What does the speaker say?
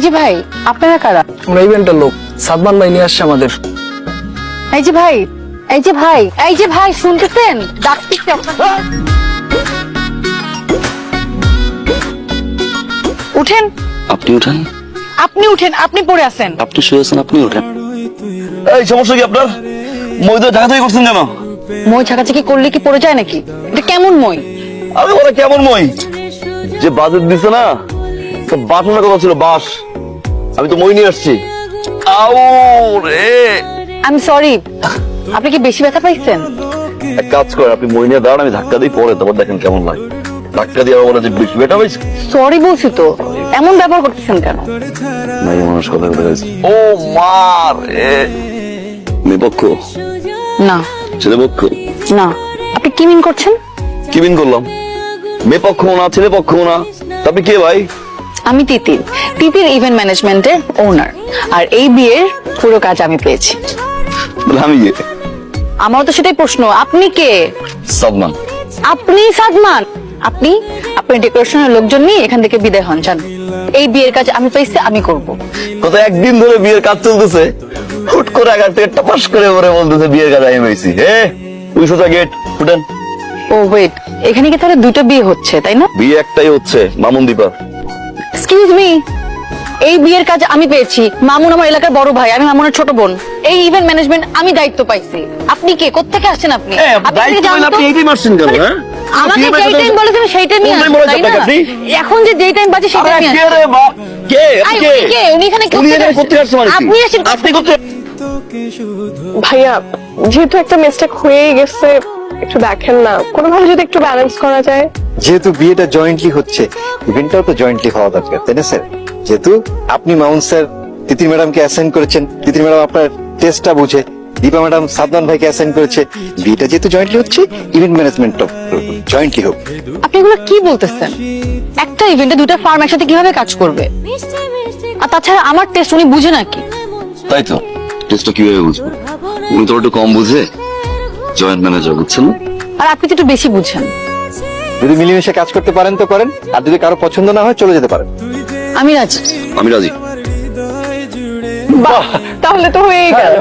যে ভাই, আপনারা কারা? আমরা ইভেন্টের লোক, সাদমান ভাই নিয়ে আসছে আমাদের। এই যে ভাই, এই যে ভাই, এই যে ভাই, শুনতেছেন? ডাকতেছি আপনাকে। উঠেন। আপনি উঠেন, আপনি উঠেন, আপনি পড়ে আছেন। আপনি শুয়ে আছেন, আপনি উঠেন। এই সমস্যা কি আপনার? মই তো ঢাকা থেকে করছেন কেন? মই ছাকাছাকি করলে কি পড়ে যায় নাকি? এটা কেমন মই? আরে বলে কেমন মই? যে বাজেট দিছে না, তো বাটনের কথা ছিল বাস। আমি তো মই নিয়ে আসছি। আউ রে, আমি সরি, আপনি কি বেশি ব্যথা পাইছেন? এক কাজ করেন, আপনি মই নিয়ে দাঁড়ান, আমি ধাক্কা দিই পরে, তারপর দেখেন কেমন লাগে। ধাক্কা দিয়ে আবার বলে যে বেশি বেটা হয়েছে। সরি বলছি তো, এমন ব্যবহার করতেছেন কেন? নাই মানুষ কথা বলে গেছে। ও মা রে, মেয়ে পক্ষ, না ছেলে পক্ষ। না, আপনি কি মিন করছেন? কি বিন করলাম? মেয়ে পক্ষ না, ছেলে পক্ষ না, তা আপনি কে ভাই? আমি তিতির, তিতির ইভেন্ট ম্যানেজমেন্টের ওনার। আর এই বিয়ের পুরো কাজ আমি পেয়েছি। বলে আমি কে? আমারও তো সেটাই প্রশ্ন, আপনি কে? সাদমান। আপনি সাদমান? আপনি আপনার ডেকোরেশনের লোকজন নিয়ে এখান থেকে বিদায় হন, যান। এই বিয়ের কাজ আমি পেয়েছি, আমি করব। গত একদিন ধরে বিয়ের কাজ চলতেছে, হুট করে আগার থেকে টাপাস করে পরে বলতেছে বিয়ের কাজ আমি পেয়েছি। হে ওই সোজা গেট ফুটেন। ও ওয়েট, এখানে কি তাহলে দুটো বিয়ে হচ্ছে, তাই না? বিয়ে একটাই হচ্ছে, মামুন দীপা। এক্সকিউজ মি, এই বিয়ের কাজ আমি পেয়েছি। মামুন আমার এলাকার বড় ভাই, আমি মামুনের ছোট বোন। এই ইভেন্ট ম্যানেজমেন্ট আমি দায়িত্ব পাইছি। আপনি কে? কোত্থেকে আসছেন আপনি? আপনি কি জানেন তো? এইটাই মারছেন কেন? হ্যাঁ আমাকে যেই টাইম বলেছেন সেই টাইমই কোন time আসবেন, বলেছেন তাই না? আপনি? এখন যে যেই টাইম বাজে সেই টাইমই কে আসবেন। রে বা কে? আই, কে? উনি কে? উনি এখানে উনি এখানে কোথায় আসছে মানে কি? আপনি আসেন। আপনি কোথায়? ভাইয়া, যেহেতু একটা মিস্টেক হয়েই গেছে, একটু দেখেন না, কোনোভাবে যদি একটু ব্যালেন্স করা যায়। যেহেতু বিয়েটা জয়েন্টলি হচ্ছে, ইভেন্টটাও তো জয়েন্টলি হওয়া দরকার, তাই না স্যার? যেহেতু আপনি মাউন্ট স্যার তিতির ম্যাডামকে অ্যাসাইন করেছেন, তিতির ম্যাডাম আপনার টেস্টটা বুঝে, দীপা ম্যাডাম সাদমান ভাইকে অ্যাসাইন করেছে, বিয়েটা যেহেতু জয়েন্টলি হচ্ছে, ইভেন্ট ম্যানেজমেন্টটাও জয়েন্টলি হোক। আপনি এগুলো কি বলতেছেন? একটা ইভেন্টে দুটো ফার্ম একসাথে কিভাবে কাজ করবে? আর তাছাড়া আমার টেস্ট উনি বুঝে নাকি? তাই তো, টেস্টটা কিভাবে বুঝবো? উনি তো একটু কম বুঝে, জয়েন্ট ম্যানেজার, বুঝছেন না? আর আপনি তো একটু বেশি বুঝেন। যদি মিলেমিশে কাজ করতে পারেন তো করেন, আর যদি কারো পছন্দ না হয় চলে যেতে পারেন। আমি রাজি। আমি রাজি। বাহ, তাহলে তো হয়েই গেল।